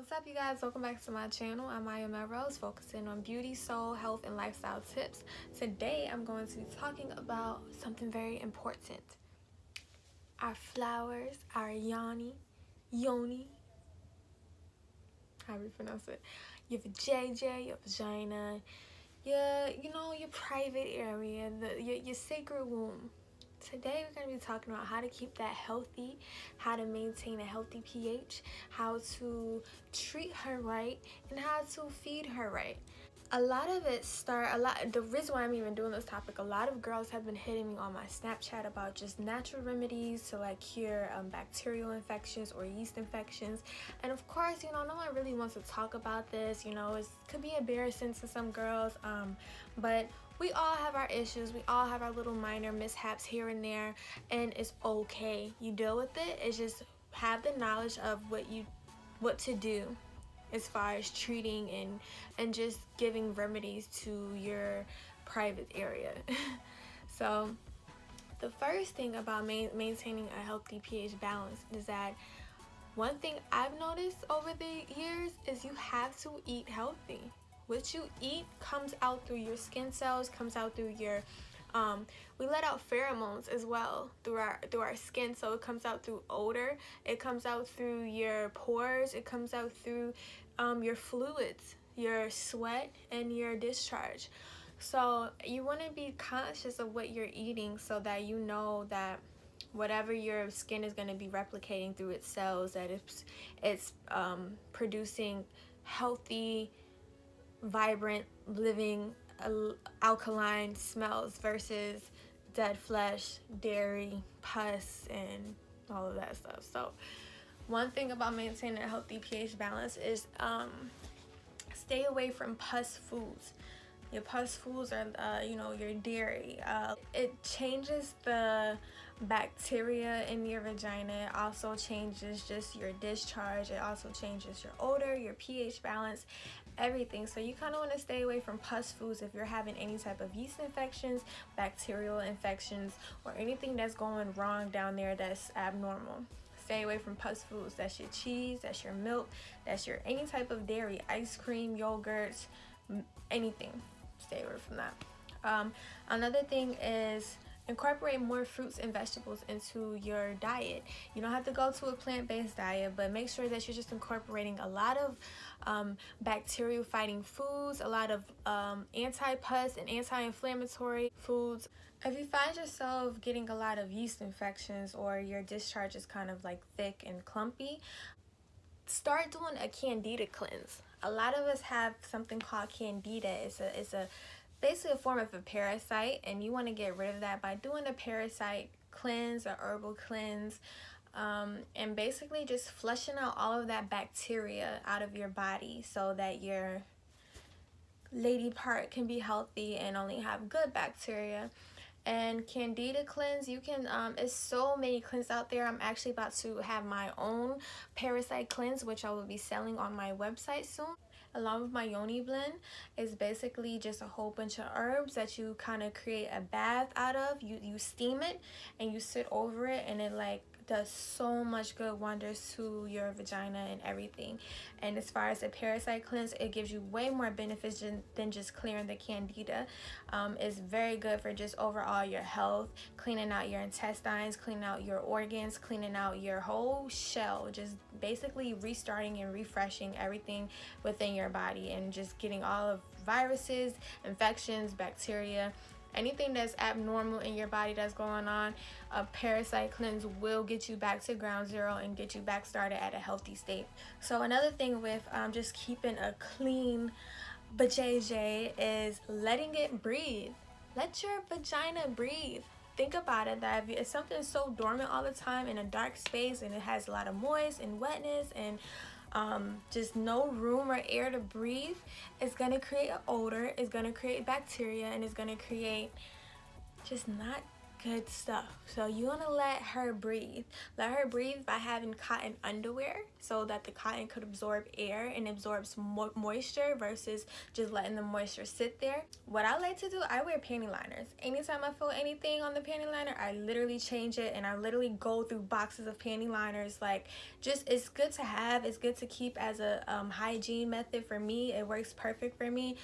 What's up, you guys? Welcome back to my channel. I'm Maya Melrose, focusing on beauty, soul, health, and lifestyle tips. Today, I'm going to be talking about something very important. Our flowers, our yoni, how do you pronounce it? Your vajayjay, your vagina, your private area, your sacred womb. Today we're going to be talking about how to keep that healthy, how to maintain a healthy pH, how to treat her right, and how to feed her right. The reason why I'm even doing this topic, a lot of girls have been hitting me on my Snapchat about just natural remedies to like cure bacterial infections or yeast infections. And of course, no one really wants to talk about this. It could be embarrassing to some girls, but we all have our issues. We all have our little minor mishaps here and there, and it's okay. You deal with it. It's just have the knowledge of what to do as far as treating and just giving remedies to your private area. So the first thing about maintaining a healthy pH balance is that one thing I've noticed over the years is you have to eat healthy. What you eat comes out through your skin cells, comes out through your we let out pheromones as well through our skin, so it comes out through odor, it comes out through your pores, it comes out through your fluids, your sweat, and your discharge. So you want to be conscious of what you're eating so that you know that whatever your skin is going to be replicating through its cells, that it's producing healthy, vibrant, living, alkaline smells versus dead flesh, dairy, pus, and all of that stuff. So one thing about maintaining a healthy pH balance is stay away from pus foods. Your pus foods are your dairy. It changes the bacteria in your vagina. It also changes just your discharge. It also changes your odor, your pH balance, everything. So you kind of want to stay away from pus foods if you're having any type of yeast infections, bacterial infections, or anything that's going wrong down there that's abnormal. Stay away from pus foods. That's your cheese, that's your milk, that's your any type of dairy, ice cream, yogurts, anything. Stay away from that. Another thing is incorporate more fruits and vegetables into your diet. You don't have to go to a plant-based diet, but make sure that you're just incorporating a lot of bacterial fighting foods, a lot of anti-pus and anti-inflammatory foods. If you find yourself getting a lot of yeast infections or your discharge is kind of like thick and clumpy, start doing a candida cleanse. A lot of us have something called candida. It's basically a form of a parasite, and you want to get rid of that by doing a parasite cleanse or herbal cleanse, and basically just flushing out all of that bacteria out of your body so that your lady part can be healthy and only have good bacteria. And candida cleanse, you can there's so many cleanses out there. I'm actually about to have my own parasite cleanse, which I will be selling on my website soon, along with my yoni blend. Is basically just a whole bunch of herbs that you kind of create a bath out of. You steam it and you sit over it, and it like does so much good wonders to your vagina and everything. And as far as the parasite cleanse, it gives you way more benefits than just clearing the candida. It's very good for just overall your health, cleaning out your intestines, cleaning out your organs, cleaning out your whole shell, just basically restarting and refreshing everything within your body, and just getting all of viruses, infections, bacteria, anything that's abnormal in your body that's going on. A parasite cleanse will get you back to ground zero and get you back started at a healthy state. So another thing with just keeping a clean vajayjay is letting it breathe. Let your vagina breathe. Think about it, that if something's so dormant all the time in a dark space and it has a lot of moist and wetness and just no room or air to breathe, it's gonna create an odor, it's gonna create bacteria, and it's gonna create just not Good stuff. So you want to let her breathe. Let her breathe by having cotton underwear so that the cotton could absorb air and absorbs moisture versus just letting the moisture sit there. What I like to do, I wear panty liners. Anytime I feel anything on the panty liner, I literally change it, and I literally go through boxes of panty liners. Like, just, it's good to have. It's good to keep as a hygiene method for me. It works perfect for me.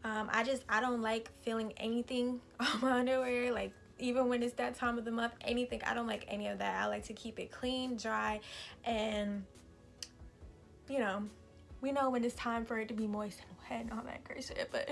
I don't like feeling anything on my underwear, like even when it's that time of the month, anything. I don't like any of that. I like to keep it clean, dry, and you know, we know when it's time for it to be moist and wet and all that great shit. But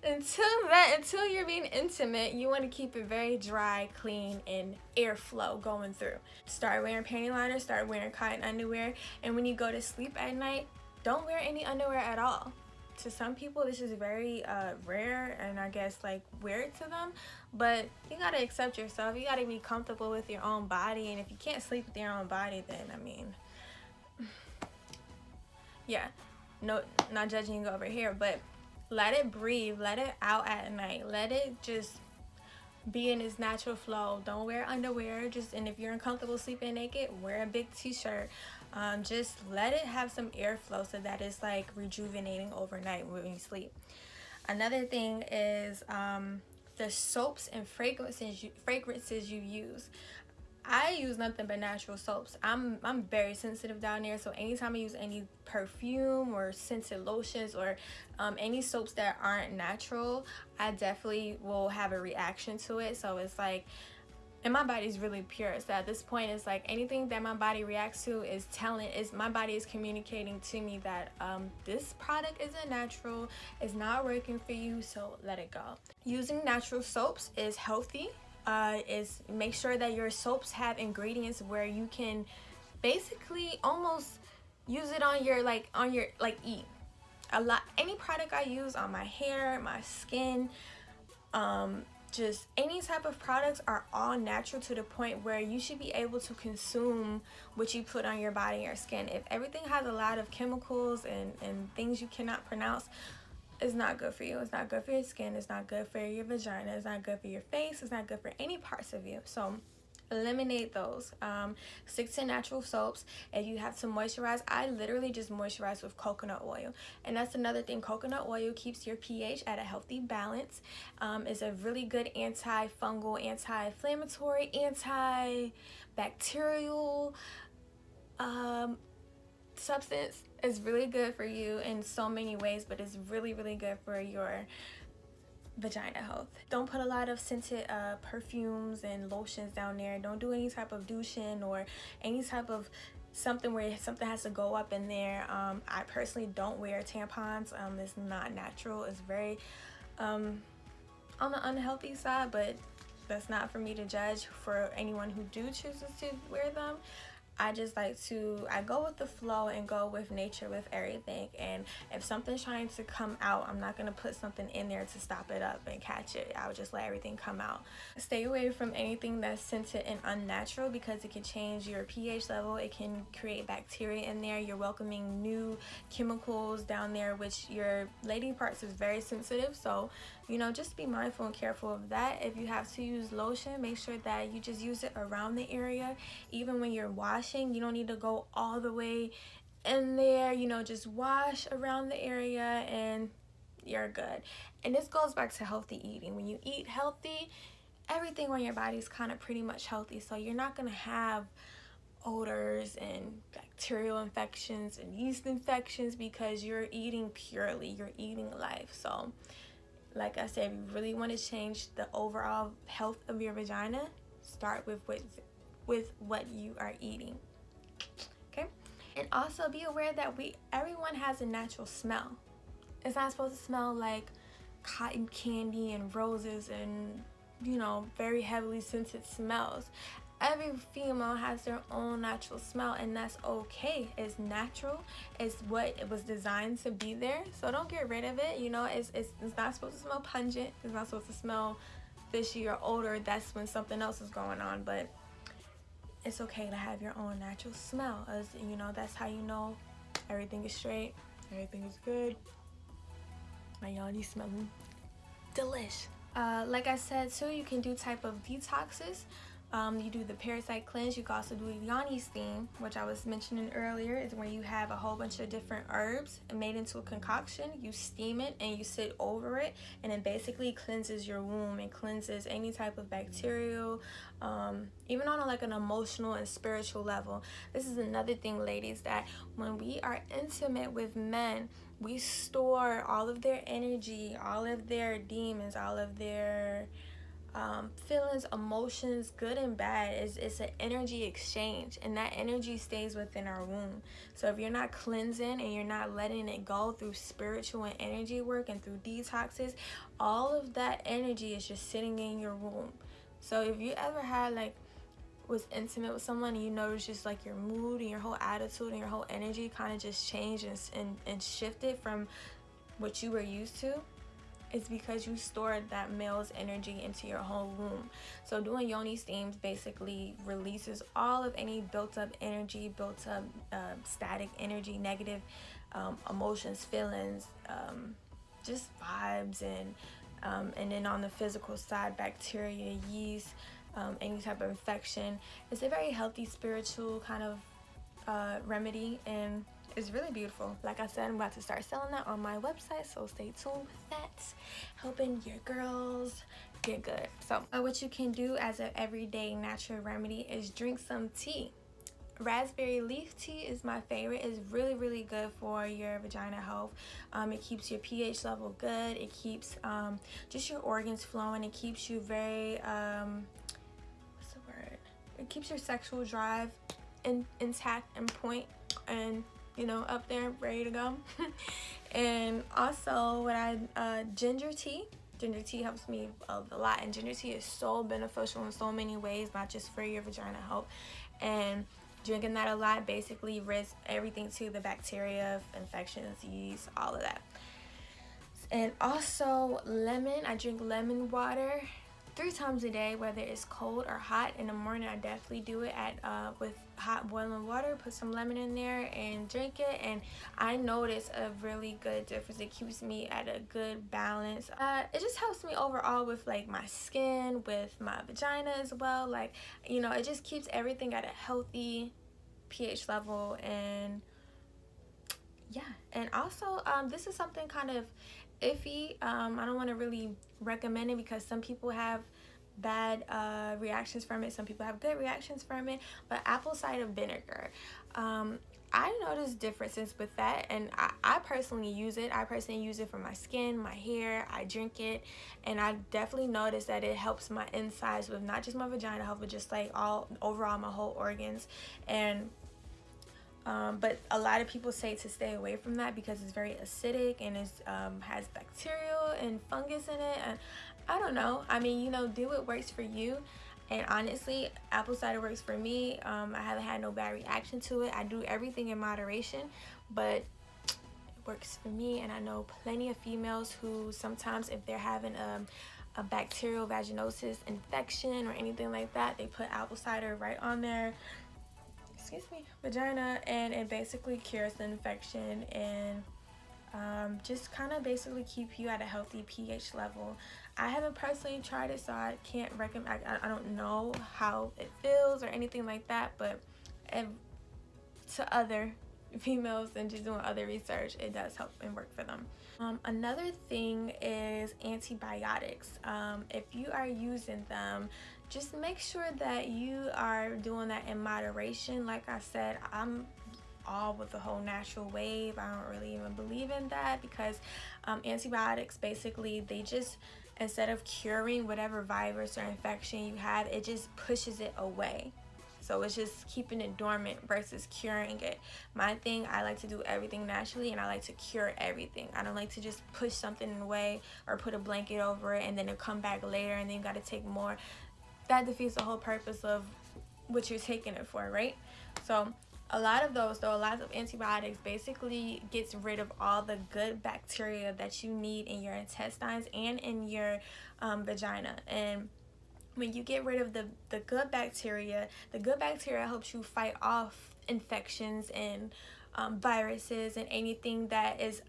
until you're being intimate, you want to keep it very dry, clean, and airflow going through. Start wearing panty liners, start wearing cotton underwear, and when you go to sleep at night, don't wear any underwear at all. To some people, this is very rare and I guess like weird to them, but you gotta accept yourself. You gotta be comfortable with your own body, and if you can't sleep with your own body, then I mean, yeah, no, not judging you over here, but let it breathe, let it out at night, let it just be in its natural flow. Don't wear underwear, and if you're uncomfortable sleeping naked, wear a big t-shirt. Just let it have some airflow so that it's like rejuvenating overnight when you sleep. Another thing is the soaps and fragrances you use. I use nothing but natural soaps. I'm very sensitive down there, so anytime I use any perfume or scented lotions or any soaps that aren't natural, I definitely will have a reaction to it. So it's like, and my body's really pure, so at this point it's like anything that my body reacts to is my body is communicating to me that this product isn't natural, it's not working for you, so let it go. Using natural soaps is healthy. Is make sure that your soaps have ingredients where you can basically almost use it on your eat. Any product I use on my hair, my skin, just any type of products are all natural to the point where you should be able to consume what you put on your body and your skin. If everything has a lot of chemicals and things you cannot pronounce, it's not good for you. It's not good for your skin. It's not good for your vagina. It's not good for your face. It's not good for any parts of you. So eliminate those. Stick to natural soaps. If you have to moisturize, I literally just moisturize with coconut oil, and that's another thing. Coconut oil keeps your pH at a healthy balance. It's a really good antifungal, anti-inflammatory, antibacterial substance. Is really good for you in so many ways, but it's really good for your vagina health. Don't put a lot of scented perfumes and lotions down there. Don't do any type of douching or any type of something where something has to go up in there. I personally don't wear tampons. It's not natural. It's very on the unhealthy side, but that's not for me to judge. For anyone who chooses to wear them, I just like to, I go with the flow and go with nature with everything. And if something's trying to come out, I'm not going to put something in there to stop it up and catch it. I would just let everything come out. Stay away from anything that's scented and unnatural, because it can change your pH level. It can create bacteria in there. You're welcoming new chemicals down there, which your lady parts is very sensitive. So, just be mindful and careful of that. If you have to use lotion, make sure that you just use it around the area. Even when you're washing, you don't need to go all the way in there. Just wash around the area and you're good. And this goes back to healthy eating. When you eat healthy, everything on your body is kind of pretty much healthy. So you're not going to have odors and bacterial infections and yeast infections, because you're eating purely. You're eating life. So like I said, if you really want to change the overall health of your vagina, start with what you are eating. Okay? And also be aware that everyone has a natural smell. It's not supposed to smell like cotton candy and roses and, very heavily scented smells. Every female has their own natural smell, and that's okay. It's natural. It's what it was designed to be there. So don't get rid of it. It's not supposed to smell pungent. It's not supposed to smell fishy or odor. That's when something else is going on. But it's okay to have your own natural smell. As that's how you know everything is straight, everything is good. My yoni smelling delish. Like I said too, you can do type of detoxes. You do the parasite cleanse. You can also do a yoni steam, which I was mentioning earlier, is where you have a whole bunch of different herbs made into a concoction. You steam it and you sit over it, and it basically cleanses your womb and cleanses any type of bacterial, even on like an emotional and spiritual level. This is another thing, ladies, that when we are intimate with men, we store all of their energy, all of their demons, all of their feelings, emotions, good and bad. It's an energy exchange, and that energy stays within our womb. So if you're not cleansing and you're not letting it go through spiritual and energy work and through detoxes, all of that energy is just sitting in your womb. So if you ever had like was intimate with someone and you notice just like your mood and your whole attitude and your whole energy kind of just changed and shifted from what you were used to, it's because you stored that male's energy into your whole womb. So doing yoni steams basically releases all of any built up energy, built up static energy, negative emotions, feelings, just vibes, and then on the physical side, bacteria, yeast, any type of infection. It's a very healthy spiritual kind of remedy, and it's really beautiful. Like I said, I'm about to start selling that on my website, so stay tuned with that. Helping your girls get good. So what you can do as an everyday natural remedy is drink some tea. Raspberry leaf tea is my favorite. It's really, really good for your vagina health. It keeps your pH level good. It keeps just your organs flowing. It keeps you very what's the word? It keeps your sexual drive intact and point, and you know, up there, ready to go. And also ginger tea. Ginger tea helps me a lot, and ginger tea is so beneficial in so many ways, not just for your vagina health. And drinking that a lot basically risks everything to the bacteria, infections, yeast, all of that. And also lemon. I drink lemon water 3 times a day, whether it's cold or hot. In the morning, I definitely do it with hot boiling water. Put some lemon in there and drink it, and I notice a really good difference. It keeps me at a good balance. It just helps me overall with like my skin, with my vagina as well. Like, you know, it just keeps everything at a healthy pH level. And yeah, and also this is something kind of iffy. I don't want to really recommend it because some people have bad reactions from it, some people have good reactions from it. But apple cider vinegar, I noticed differences with that, and I personally use it. I personally use it for my skin, my hair. I drink it, and I definitely noticed that it helps my insides with not just my vagina health, but just like overall my whole organs. And but a lot of people say to stay away from that because it's very acidic and it has bacterial and fungus in it. And I don't know. I mean, you know, do what works for you. And honestly, apple cider works for me. I haven't had no bad reaction to it. I do everything in moderation, but it works for me. And I know plenty of females who sometimes, if they're having a bacterial vaginosis infection or anything like that, they put apple cider right on their vagina, and it basically cures the infection and just kind of basically keep you at a healthy pH level. I haven't personally tried it, so I can't recommend. I don't know how it feels or anything like that, but to other females and just doing other research, it does help and work for them. Another thing is antibiotics. If you are using them, just make sure that you are doing that in moderation. Like I said, I'm all with the whole natural wave. I don't really even believe in that because antibiotics, basically, they just, instead of curing whatever virus or infection you have, it just pushes it away. So it's just keeping it dormant versus curing it. My thing, I like to do everything naturally, and I like to cure everything. I don't like to just push something away or put a blanket over it and then it'll come back later and then you got to take more. That defeats the whole purpose of what you're taking it for, right? So a lot of antibiotics basically gets rid of all the good bacteria that you need in your intestines and in your vagina. And when you get rid of the good bacteria helps you fight off infections and viruses and anything that is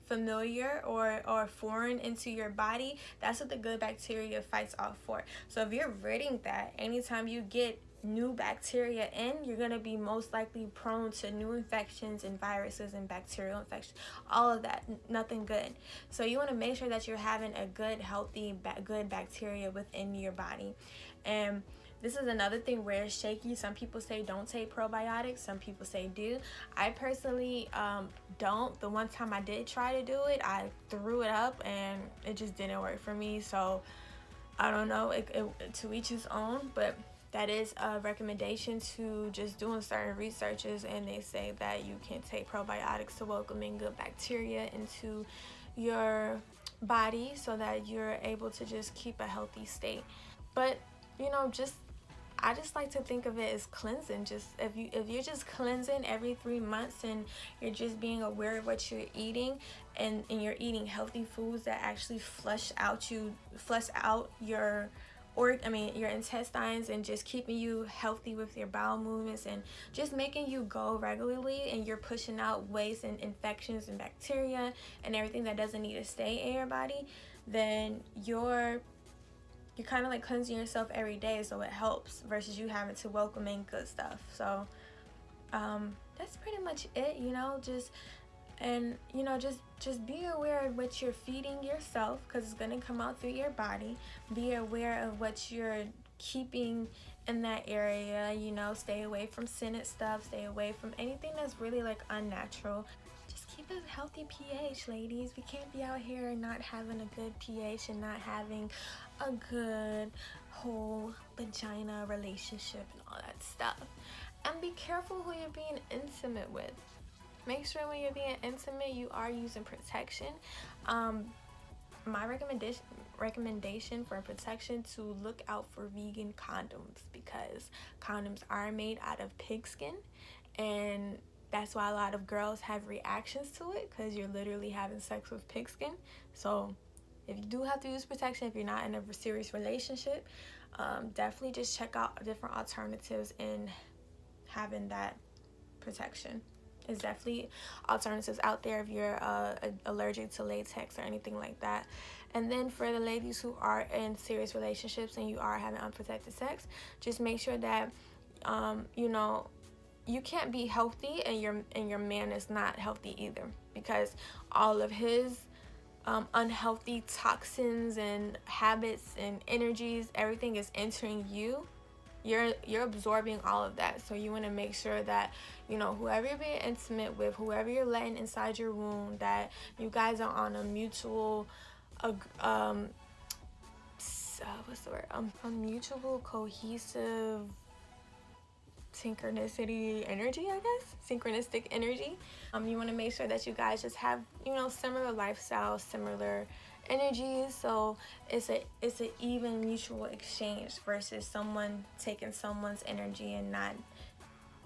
familiar or foreign into your body, that's what the good bacteria fights off for. So if you're ridding that, anytime you get new bacteria in, you're going to be most likely prone to new infections and viruses and bacterial infections, all of that, nothing good. So you want to make sure that you're having a good, healthy, good bacteria within your body. And this is another thing where it's shaky. Some people say don't take probiotics, some people say do. I personally don't. The one time I did try to do it, I threw it up and it just didn't work for me. So I don't know, to each his own, but that is a recommendation to just doing certain researches, and they say that you can take probiotics to welcome in good bacteria into your body so that you're able to just keep a healthy state. But you know, I just like to think of it as cleansing. Just if you're just cleansing every 3 months and you're just being aware of what you're eating, and you're eating healthy foods that actually flush out your your intestines, and just keeping you healthy with your bowel movements and just making you go regularly, and you're pushing out waste and infections and bacteria and everything that doesn't need to stay in your body, then you're kind of like cleansing yourself every day, so it helps versus you having to welcome in good stuff. So that's pretty much it, you know. Just be aware of what you're feeding yourself, because it's going to come out through your body. Be aware of what you're keeping in that area, you know. Stay away from scented stuff, stay away from anything that's really like unnatural. Just keep a healthy pH, ladies. We can't be out here and not having a good pH and not having a good whole vagina relationship and all that stuff. And be careful who you're being intimate with. Make sure when you're being intimate, you are using protection. My recommendation for protection, to look out for vegan condoms, because condoms are made out of pig skin, and that's why a lot of girls have reactions to it, because you're literally having sex with pig skin. So if you do have to use protection, if you're not in a serious relationship, definitely just check out different alternatives in having that protection. There's definitely alternatives out there if you're allergic to latex or anything like that. And then for the ladies who are in serious relationships and you are having unprotected sex, just make sure that you can't be healthy and your man is not healthy either, because all of his unhealthy toxins and habits and energies, everything is entering you. You're absorbing all of that. So you want to make sure that, you know, whoever you're being intimate with, whoever you're letting inside your womb, that you guys are on a mutual a mutual cohesive synchronicity energy, I guess. Synchronistic energy. You want to make sure that you guys just have, you know, similar lifestyles, similar energies, so it's an even mutual exchange versus someone taking someone's energy and not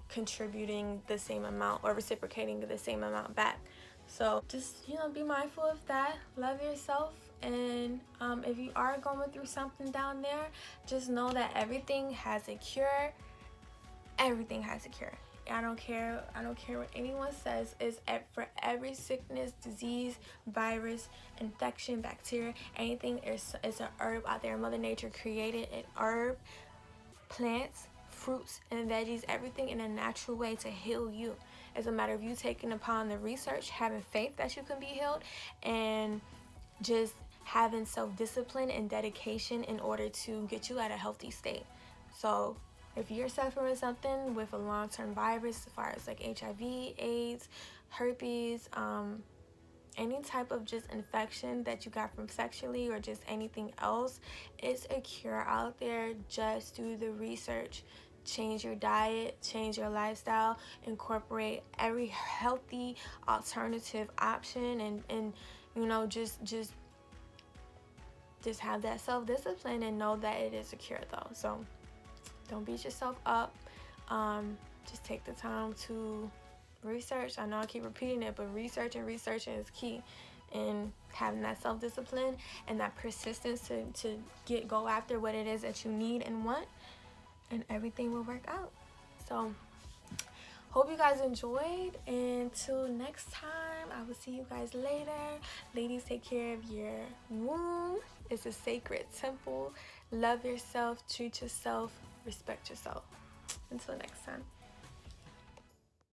contributing the same amount or reciprocating the same amount back. So just, you know, be mindful of that. Love yourself. And if you are going through something down there, just know that everything has a cure. Everything has a cure. I don't care what anyone says. Is for every sickness, disease, virus, infection, bacteria, anything, it's an herb out there. Mother Nature created an herb, plants, fruits, and veggies, everything in a natural way to heal you. It's a matter of you taking upon the research, having faith that you can be healed, and just having self-discipline and dedication in order to get you at a healthy state. So if you're suffering with something with a long-term virus, as far as like HIV, AIDS, herpes, any type of just infection that you got from sexually or just anything else, it's a cure out there. Just do the research. Change your diet, change your lifestyle, incorporate every healthy alternative option, and you know, just have that self-discipline and know that it is a cure though. So don't beat yourself up. Just take the time to research. I know I keep repeating it, but researching is key. And having that self-discipline and that persistence to go after what it is that you need and want, and everything will work out. So hope you guys enjoyed. Until next time, I will see you guys later. Ladies, take care of your womb. It's a sacred temple. Love yourself, treat yourself, respect yourself. Until next time.